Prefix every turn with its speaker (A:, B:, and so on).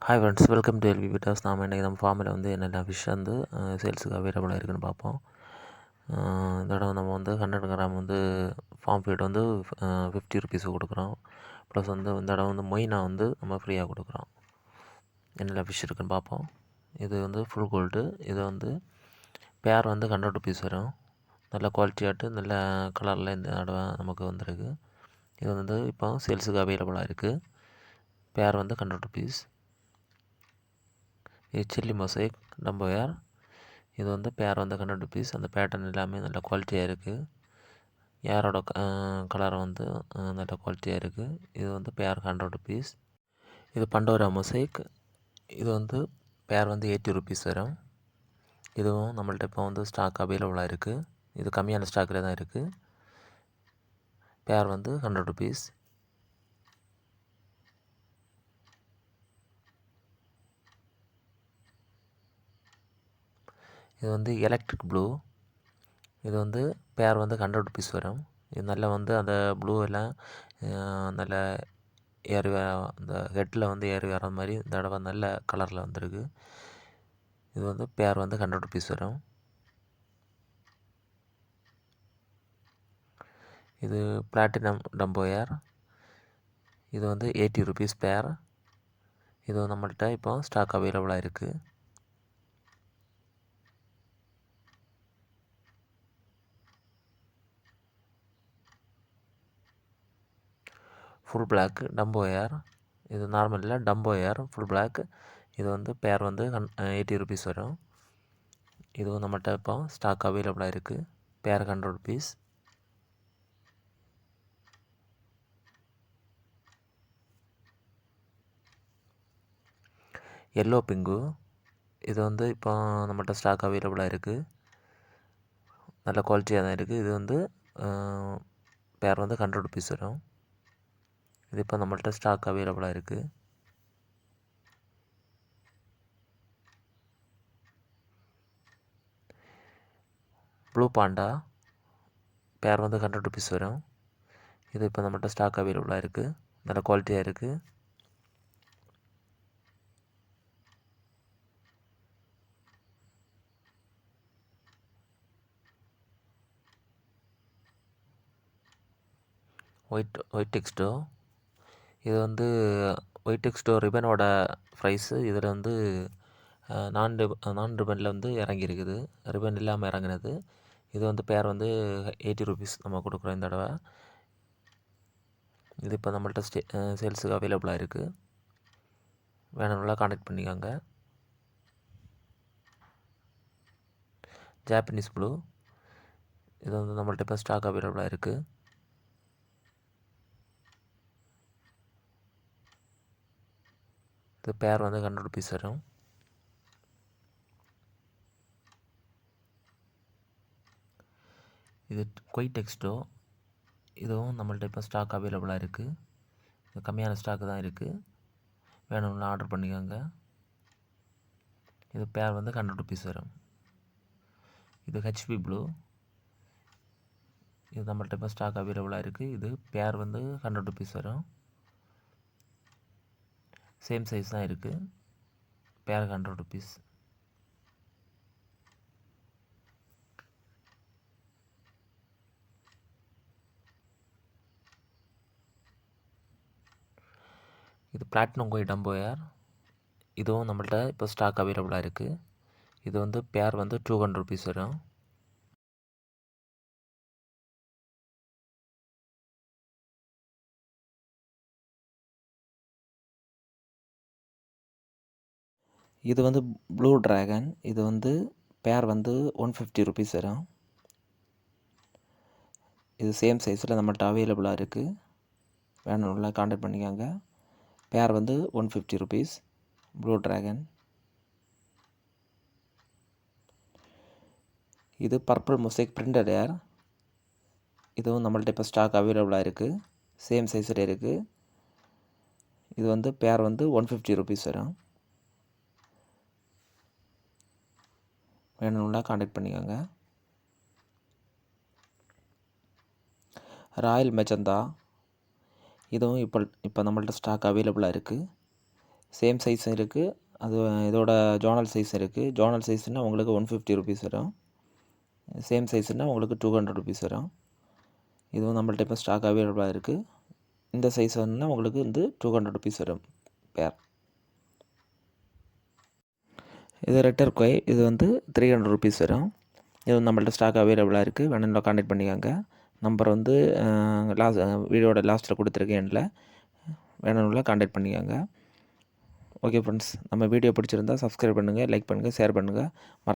A: Hi friends, welcome to LV விட்டாஸ். நாம் இன்றைக்கி நம்ம ஃபார்மில் வந்து என்னென்ன ஃபிஷ் வந்து சேல்ஸுக்கு அவைலபிளாக இருக்குதுன்னு பார்ப்போம். இந்த இடம் நம்ம வந்து 100 கிராம் வந்து ஃபார்ம் ஃபீட் வந்து 50 ருபீஸுக்கு கொடுக்குறோம். ப்ளஸ் வந்து இந்த இடம் வந்து மொய்னா வந்து நம்ம ஃப்ரீயாக கொடுக்குறோம். என்னென்ன ஃபிஷ் இருக்குதுன்னு பார்ப்போம். இது வந்து ஃபுல் கோல்டு. இது வந்து பேர் வந்து 100 ருபீஸ் வரும். நல்ல குவாலிட்டியாட்டு நல்ல கலரில் இந்த இடம் நமக்கு வந்திருக்கு. இது வந்து இப்போ சேல்ஸுக்கு அவைலபிளாக இருக்குது. பேர் வந்து 100 ருபீஸ். இது சில்லி மொசைக் டம்போயர். இது வந்து பேர் வந்து 100 ருபீஸ். அந்த பேட்டர்ன் எல்லாமே நல்ல குவாலிட்டியாக இருக்குது. ஏரோட கலர் வந்து நல்ல குவாலிட்டியாக இருக்குது. இது வந்து பேர் 100 ருபீஸ். இது பண்டோரா மொசைக். இது வந்து பேர் வந்து 80 ருபீஸ் வரும். இதுவும் நம்மள்ட்ட இப்போ வந்து ஸ்டாக் அவைலபிளாக இருக்குது. இது கம்மியான ஸ்டாக்கில் தான் இருக்குது. பேர் வந்து 100 ருபீஸ். இது வந்து எலக்ட்ரிக் ப்ளூ. இது வந்து பேர் வந்து 100 ருபீஸ் வரும். இது நல்லா வந்து அந்த ப்ளூ எல்லாம் நல்ல ஏறி இந்த ஹெட்டில் வந்து ஏறி வர மாதிரி இந்த தடவை நல்ல கலரில் வந்திருக்கு. இது வந்து பேர் வந்து 100 ருபீஸ் வரும். இது பிளாட்டினம் டம்போயர். இது வந்து 80 ருபீஸ் பேர். இது நம்மள்கிட்ட இப்போ ஸ்டாக் அவைலபிளாக இருக்குது. Full black டம்போயர். இது நார்மலில் டம்போயர் ஃபுல் பிளாக். இது வந்து பேர் வந்து 80 ருபீஸ் வரும். இதுவும் நம்மள்கிட்ட இப்போ ஸ்டாக் அவைலபிளாக இருக்குது. பேர் 100 ருபீஸ். Yellow pink. இது வந்து இப்போ நம்மள்கிட்ட ஸ்டாக் அவைலபிளாக இருக்குது. நல்ல குவாலிட்டியாக தான் இருக்குது. இது வந்து பேர் வந்து 100 ருபீஸ் வரும். இது இப்போ நம்மள்கிட்ட ஸ்டாக் அவைலபிளாக இருக்குது. ப்ளூ பாண்டா. பேர் வந்து 100 ருபீஸ் வரும். இது இப்போ நம்மள்கிட்ட ஸ்டாக் அவைலபிளாக இருக்குது. நல்ல குவாலிட்டியாக இருக்குது. ஒயிட் டெக்ஸ்டோ. இது வந்து ஒயிட் டெக்ஸ்டோ ரிபனோட ப்ரைஸு. இதில் வந்து நான் ரிபனில் வந்து இறங்கியிருக்குது. ரிபன் இல்லாமல் இறங்கினது. இது வந்து பேர் வந்து 80 ருபீஸ் நம்ம கொடுக்குறோம் இந்த தடவை. இது இப்போ நம்மள்கிட்ட சேல்ஸுக்கு அவைலபிளாக இருக்குது. வேணும்னா கான்டாக்ட் பண்ணிக்கோங்க. Japanese blue. இது வந்து நம்மள்கிட்ட இப்போ ஸ்டாக் அவைலபிளாக இருக்குது. இது பேர் வந்து 100 ருபீஸ் வரும். இது கொய் டெக்ஸ்டோ. இதுவும் நம்மள்கிட்ட இப்போ ஸ்டாக் அவைலபிளாக இருக்குது. இது கம்மியான ஸ்டாக்கு தான் இருக்குது. வேணும்னா ஆர்டர் பண்ணிக்கோங்க. இது பேர் வந்து 100 ருபீஸ் வரும். இது ஹெச்பி ப்ளூ. இது நம்மள்கிட்ட இப்போ ஸ்டாக் அவைலபிளாக இருக்குது. இது பேர் வந்து 100 ருபீஸ் வரும். சேம் சைஸ் தான் இருக்குது. பேர் 100 ருபீஸ். இது பிளாட்டினம் கோய் டம்போயர். இதுவும் நம்மள்கிட்ட இப்போ ஸ்டாக் அவைலபிளாக இருக்குது. இது வந்து பேர் வந்து 200 ருபீஸ் வரும். இது வந்து ப்ளூ ட்ராகன். இது வந்து பேர் வந்து 150 ருபீஸ் வரும். இது சேம் சைஸில் நம்மள்கிட்ட அவைலபிளாக இருக்குது. வேணும்னா கான்டாக்ட் பண்ணிக்கோங்க. பேர் வந்து 150 ருபீஸ். Blue dragon. இது பர்பிள் மொசைக் பிரிண்டட் ஏர். இதுவும் நம்மள்கிட்ட இப்போ ஸ்டாக் அவைலபிளாக இருக்குது. சேம் சைஸில் இருக்குது. இது வந்து பேர் வந்து 150 ருபீஸ் வரும். வேணும்னா கான்டாக்ட் பண்ணிக்கோங்க. Royal magenta. இதுவும் இப்போ நம்மள்கிட்ட ஸ்டாக் அவைலபிளாக இருக்குது. சேம் சைஸும் இருக்குது. அது இதோட ஜோனல் சைஸ் இருக்குது. ஜோனல் சைஸ்னால் உங்களுக்கு 150 ருபீஸ் வரும். சேம் சைஸ்னால் உங்களுக்கு 200 ருபீஸ் வரும். இதுவும் நம்மள்ட்ட இப்போ ஸ்டாக் அவைலபிளாக இருக்குது. இந்த சைஸ் வந்துன்னா உங்களுக்கு வந்து 200 ருபீஸ் வரும் பேர். இது ரெட்டர் கொய், இது வந்து 300 ருபீஸ் வரும். இது நம்மள்ட்ட ஸ்டாக் அவைலபிளாக இருக்குது. வேணும்னா கான்டாக்ட் பண்ணிக்கோங்க. நம்பர் வந்து வீடியோட லாஸ்ட்டில் கொடுத்துருக்கேன். எண்டில் வேணும்னா கான்டாக்ட் பண்ணிக்கோங்க. ஓகே ஃப்ரெண்ட்ஸ், நம்ம வீடியோ பிடிச்சிருந்தா சப்ஸ்கிரைப் பண்ணுங்கள், லைக் பண்ணுங்கள், ஷேர் பண்ணுங்கள்.